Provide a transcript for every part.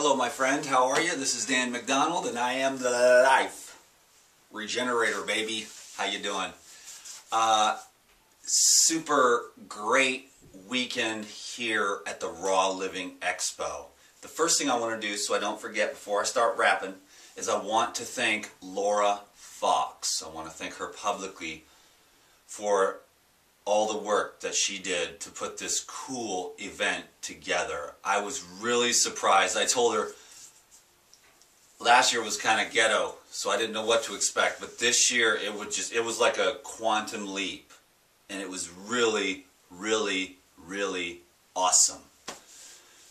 Hello my friend, how are you? This is Dan Mcdonald and I am the Life Regenerator, baby. How you doing? Super great weekend here at the Raw Living Expo. The first thing I want to do, so I don't forget before I start rapping, is I want to thank Laura Fox. I want to thank her publicly for all the work that she did to put this cool event together. I was really surprised. I told her last year was kind of ghetto, so I didn't know what to expect, but this year it was like a quantum leap, and it was really, really, really awesome.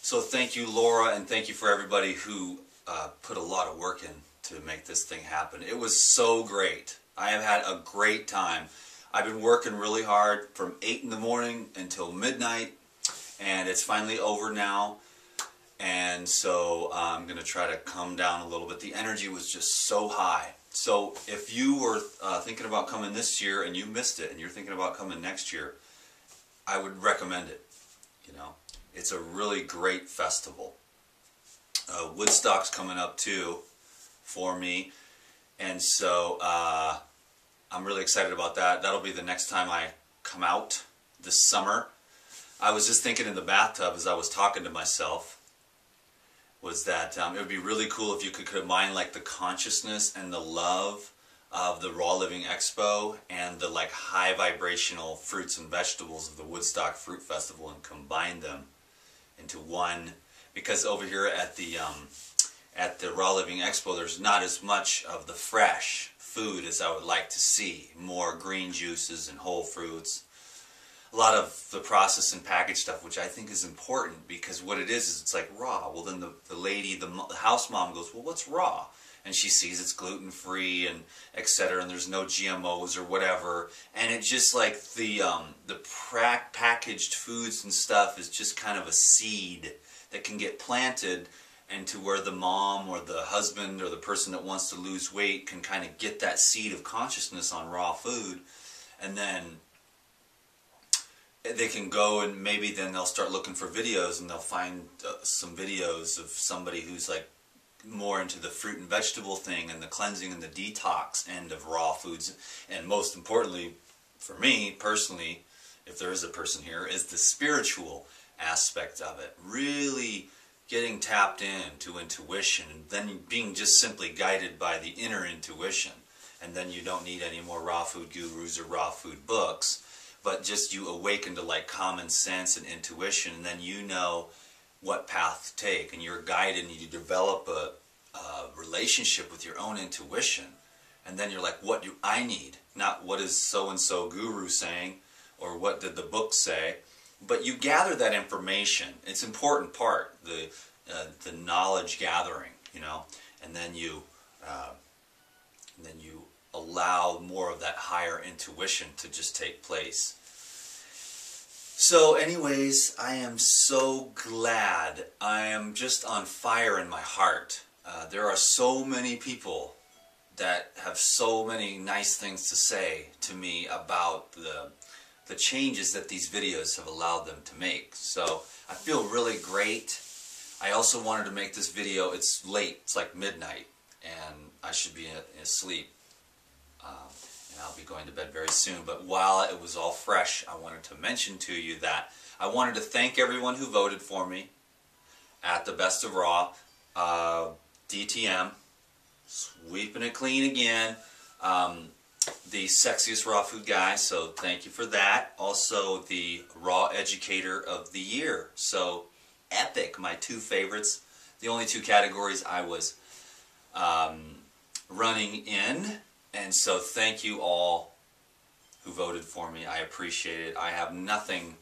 So thank you, Laura, and thank you for everybody who put a lot of work in to make this thing happen. It was so great. I have had a great time. I've been working really hard from 8 in the morning until midnight, and it's finally over now, and so I'm going to try to calm down a little bit. The energy was just so high. So if you were thinking about coming this year and you missed it and you're thinking about coming next year, I would recommend it. You know, it's a really great festival. Woodstock's coming up too for me, and so I'm really excited about that. That'll be the next time I come out this summer. I was just thinking in the bathtub as I was talking to myself, was that it would be really cool if you could combine like the consciousness and the love of the Raw Living Expo and the like high vibrational fruits and vegetables of the Woodstock Fruit Festival and combine them into one. Because over here at the Raw Living Expo, there's not as much of the fresh food as I would like to see. More green juices and whole fruits. A lot of the processed and packaged stuff, which I think is important, because what it is it's like raw. Well, then the lady, the house mom goes, well, what's raw? And she sees it's gluten-free and etc. and there's no GMOs or whatever. And it just like the packaged foods and stuff is just kind of a seed that can get planted, and to where the mom or the husband or the person that wants to lose weight can kind of get that seed of consciousness on raw food, and then they can go and maybe then they'll start looking for videos, and they'll find some videos of somebody who's like more into the fruit and vegetable thing and the cleansing and the detox end of raw foods. And most importantly for me personally, if there is a person here, is the spiritual aspect of it. Really getting tapped into intuition, and then being just simply guided by the inner intuition. And then you don't need any more raw food gurus or raw food books, but just you awaken to like common sense and intuition, and then you know what path to take, and you're guided, and you develop a relationship with your own intuition. And then you're like, what do I need? Not what is so-and-so guru saying, or what did the book say. But you gather that information. It's an important part, the knowledge gathering, you know, and then you allow more of that higher intuition to just take place. So anyways, I am so glad. I am just on fire in my heart. There are so many people that have so many nice things to say to me about the changes that these videos have allowed them to make. So I feel really great. I also wanted to make this video. It's late, it's like midnight, and I should be asleep. And I'll be going to bed very soon. But while it was all fresh, I wanted to mention to you that I wanted to thank everyone who voted for me at the Best of Raw. DTM, sweeping it clean again. The Sexiest Raw Food Guy, so thank you for that. Also the Raw Educator of the Year, so epic, my two favorites. The only two categories I was running in, and so thank you all who voted for me. I appreciate it. I have nothing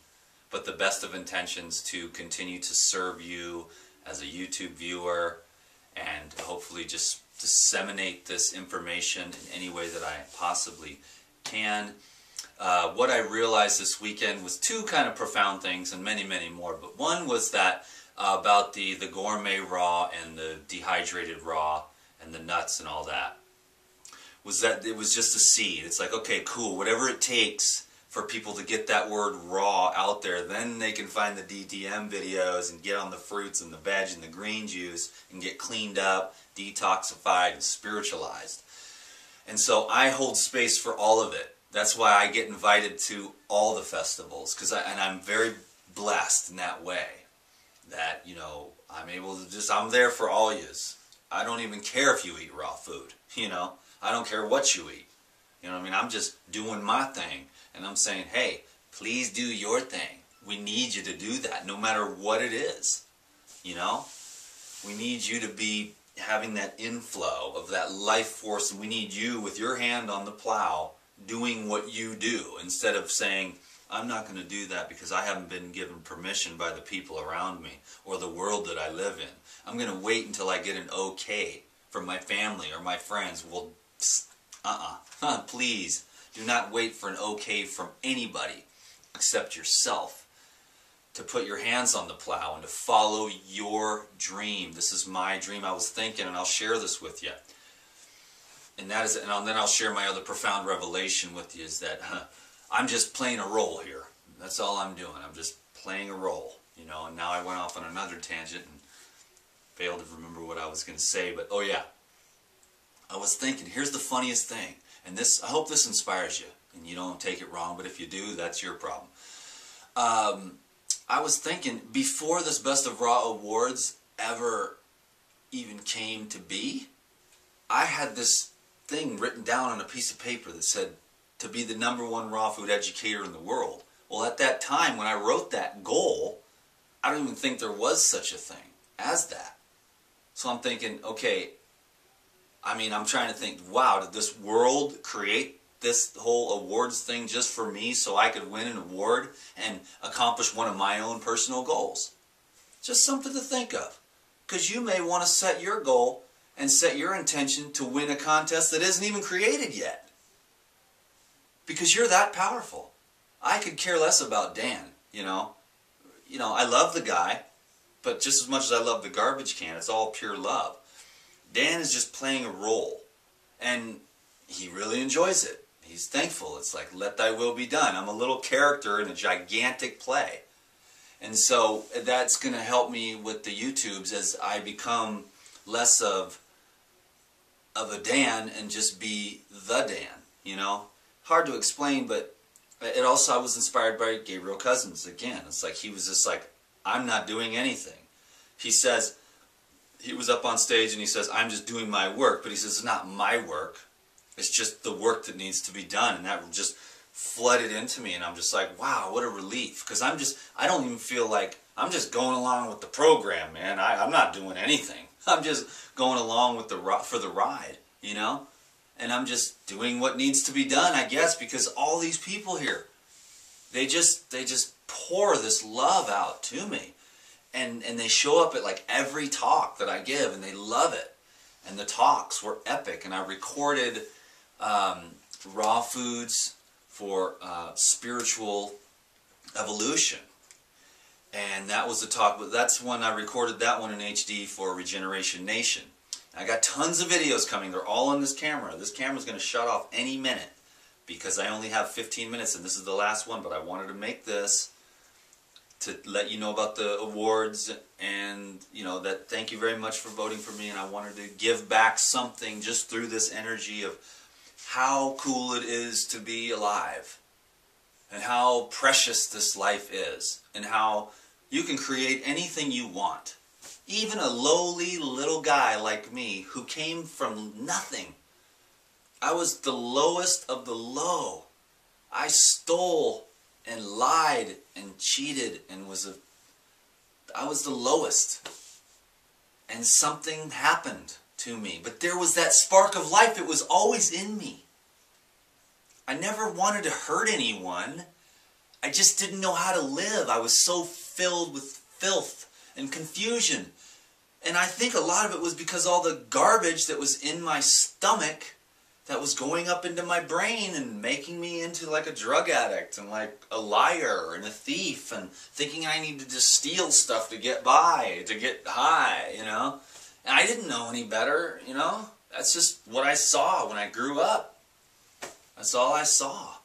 but the best of intentions to continue to serve you as a YouTube viewer, and hopefully just disseminate this information in any way that I possibly can. What I realized this weekend was two kind of profound things, and many, many more. But one was that about the gourmet raw and the dehydrated raw and the nuts and all that, was that it was just a seed. It's like, okay, cool, whatever it takes for people to get that word raw out there. Then they can find the DTM videos and get on the fruits and the veg and the green juice and get cleaned up, detoxified, and spiritualized. And so I hold space for all of it. That's why I get invited to all the festivals, and I'm very blessed in that way. That, you know, I'm able to I'm there for all yous. I don't even care if you eat raw food, you know. I don't care what you eat. You know what I mean? I'm just doing my thing. And I'm saying, hey, please do your thing. We need you to do that, no matter what it is. You know? We need you to be having that inflow of that life force. And we need you with your hand on the plow doing what you do, instead of saying, I'm not going to do that because I haven't been given permission by the people around me or the world that I live in. I'm going to wait until I get an okay from my family or my friends. Well, please do not wait for an okay from anybody except yourself to put your hands on the plow and to follow your dream. This is my dream. I was thinking, and I'll share this with you. And that is, and then I'll share my other profound revelation with you, is that I'm just playing a role here. That's all I'm doing. I'm just playing a role, you know. And now I went off on another tangent and failed to remember what I was going to say. But oh yeah, I was thinking. Here's the funniest thing, and this, I hope this inspires you, and you don't take it wrong. But if you do, that's your problem. I was thinking, before this Best of Raw Awards ever even came to be, I had this thing written down on a piece of paper that said, to be the #1 raw food educator in the world. Well, at that time, when I wrote that goal, I don't even think there was such a thing as that. So I'm thinking, okay, I mean, I'm trying to think, wow, did this world create this whole awards thing just for me so I could win an award and accomplish one of my own personal goals? Just something to think of. Because you may want to set your goal and set your intention to win a contest that isn't even created yet. Because you're that powerful. I could care less about Dan, you know. You know, I love the guy, but just as much as I love the garbage can, it's all pure love. Dan is just playing a role, and he really enjoys it. He's thankful. It's like, let thy will be done. I'm a little character in a gigantic play. And so that's going to help me with the YouTubes as I become less of a Dan and just be the Dan, you know. Hard to explain, but it also, I was inspired by Gabriel Cousins again. It's like he was just like, I'm not doing anything. He says, he was up on stage and he says, I'm just doing my work, but he says, it's not my work. It's just the work that needs to be done. And that just flooded into me, and I'm just like, wow, what a relief. Because I don't even feel like, I'm just going along with the program, man. I'm not doing anything. I'm just going along with for the ride, you know? And I'm just doing what needs to be done, I guess, because all these people here, they just pour this love out to me. And they show up at like every talk that I give, and they love it. And the talks were epic, and I recorded raw foods for spiritual evolution. And that was the talk, but that's when I recorded that one in HD for Regeneration Nation. I got tons of videos coming. They're all on this camera. This camera's going to shut off any minute because I only have 15 minutes, and this is the last one, but I wanted to make this to let you know about the awards, and you know that thank you very much for voting for me, and I wanted to give back something just through this energy of how cool it is to be alive, and how precious this life is, and how you can create anything you want. Even a lowly little guy like me who came from nothing. I was the lowest of the low. I stole and lied and cheated and I was the lowest. And something happened to me. But there was that spark of life. It was always in me. I never wanted to hurt anyone. I just didn't know how to live. I was so filled with filth and confusion. And I think a lot of it was because all the garbage that was in my stomach that was going up into my brain and making me into like a drug addict and like a liar and a thief and thinking I needed to steal stuff to get by, to get high, you know. And I didn't know any better, you know. That's just what I saw when I grew up. That's all I saw.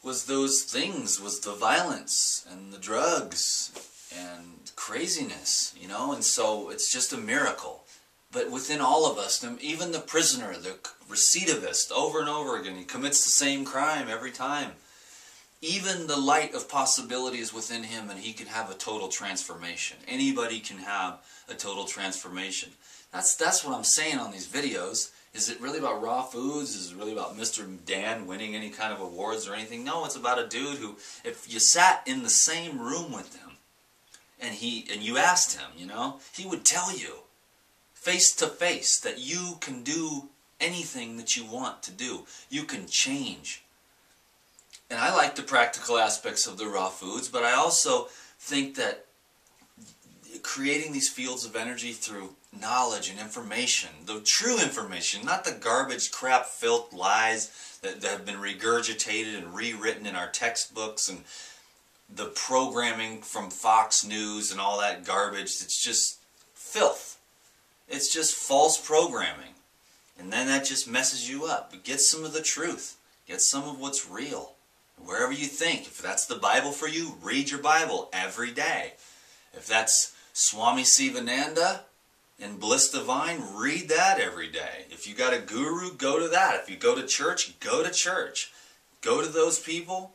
was those things, was the violence and the drugs and craziness, you know, and so it's just a miracle. But within all of us, even the prisoner, the recidivist, over and over again, he commits the same crime every time. Even the light of possibility is within him, and he can have a total transformation. Anybody can have a total transformation. That's what I'm saying on these videos. Is it really about raw foods? Is it really about Mr. Dan winning any kind of awards or anything? No, it's about a dude who, if you sat in the same room with him, and you asked him, you know, he would tell you, face to face, that you can do anything that you want to do. You can change. And I like the practical aspects of the raw foods, but I also think that creating these fields of energy through knowledge and information, the true information, not the garbage, crap, filth, lies that have been regurgitated and rewritten in our textbooks, and the programming from Fox News and all that garbage. It's just filth. It's just false programming. And then that just messes you up. But get some of the truth. Get some of what's real. Wherever you think. If that's the Bible for you, read your Bible every day. If that's Swami Sivananda in Bliss Divine, read that every day. If you got a guru, go to that. If you go to church, go to church. Go to those people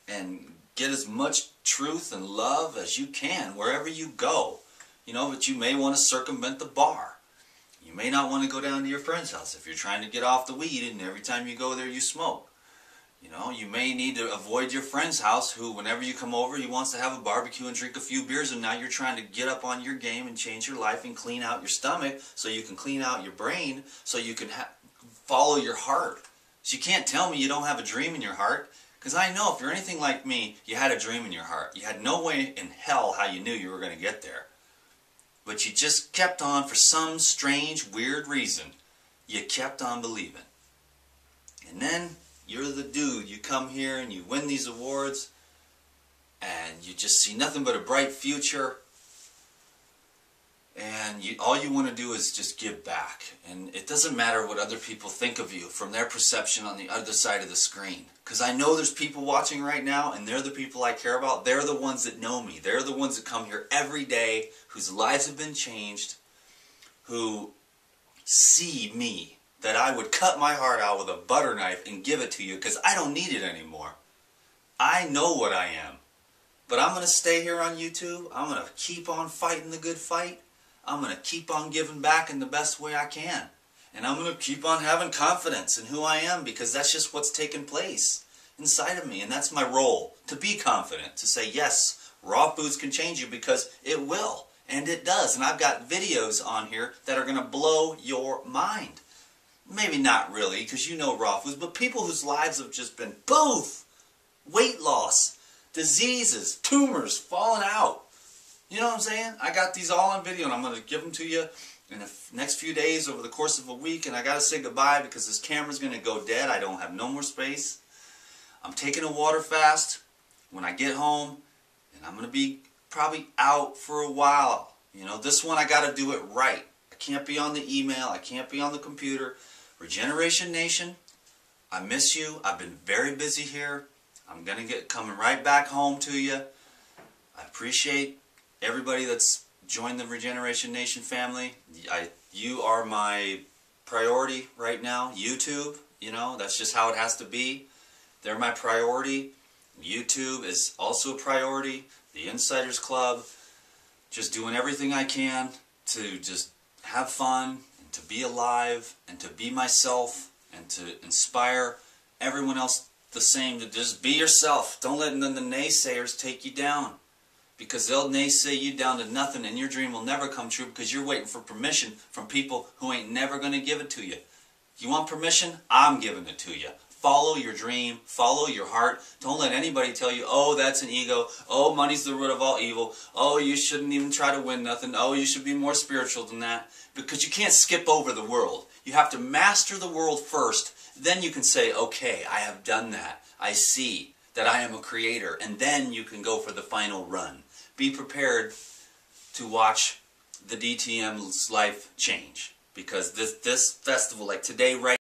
and get as much truth and love as you can wherever you go. You know, but you may want to circumvent the bar. You may not want to go down to your friend's house if you're trying to get off the weed and every time you go there you smoke. You know, you may need to avoid your friend's house who, whenever you come over, he wants to have a barbecue and drink a few beers, and now you're trying to get up on your game and change your life and clean out your stomach so you can clean out your brain so you can follow your heart. So you can't tell me you don't have a dream in your heart, because I know if you're anything like me, you had a dream in your heart. You had no way in hell how you knew you were going to get there. But you just kept on for some strange, weird reason. You kept on believing. And then you're the dude. You come here and you win these awards and you just see nothing but a bright future. And all you want to do is just give back. And it doesn't matter what other people think of you from their perception on the other side of the screen. Because I know there's people watching right now, and they're the people I care about. They're the ones that know me. They're the ones that come here every day, whose lives have been changed, who see me, that I would cut my heart out with a butter knife and give it to you because I don't need it anymore. I know what I am. But I'm going to stay here on YouTube. I'm going to keep on fighting the good fight. I'm going to keep on giving back in the best way I can. And I'm going to keep on having confidence in who I am, because that's just what's taking place inside of me. And that's my role, to be confident, to say, yes, raw foods can change you, because it will. And it does. And I've got videos on here that are going to blow your mind. Maybe not really, because you know raw foods, but people whose lives have just been poof, weight loss, diseases, tumors, falling out. You know what I'm saying? I got these all on video, and I'm going to give them to you in the next few days over the course of a week. And I got to say goodbye because this camera's going to go dead. I don't have no more space. I'm taking a water fast when I get home, and I'm going to be probably out for a while. You know, this one I got to do it right. I can't be on the email. I can't be on the computer. Regeneration Nation, I miss you. I've been very busy here. I'm going to get coming right back home to you. I appreciate everybody that's joined the Regeneration Nation family. You are my priority right now. YouTube, you know, that's just how it has to be. They're my priority. YouTube is also a priority. The Insiders Club, just doing everything I can to just have fun, and to be alive, and to be myself, and to inspire everyone else the same, to just be yourself. Don't let the naysayers take you down, because they'll naysay you down to nothing, and your dream will never come true because you're waiting for permission from people who ain't never going to give it to you. You want permission? I'm giving it to you. Follow your dream. Follow your heart. Don't let anybody tell you, oh, that's an ego. Oh, money's the root of all evil. Oh, you shouldn't even try to win nothing. Oh, you should be more spiritual than that. Because you can't skip over the world. You have to master the world first. Then you can say, okay, I have done that. I see that I am a creator. And then you can go for the final run. Be prepared to watch the DTM's life change. Because this festival, like today, right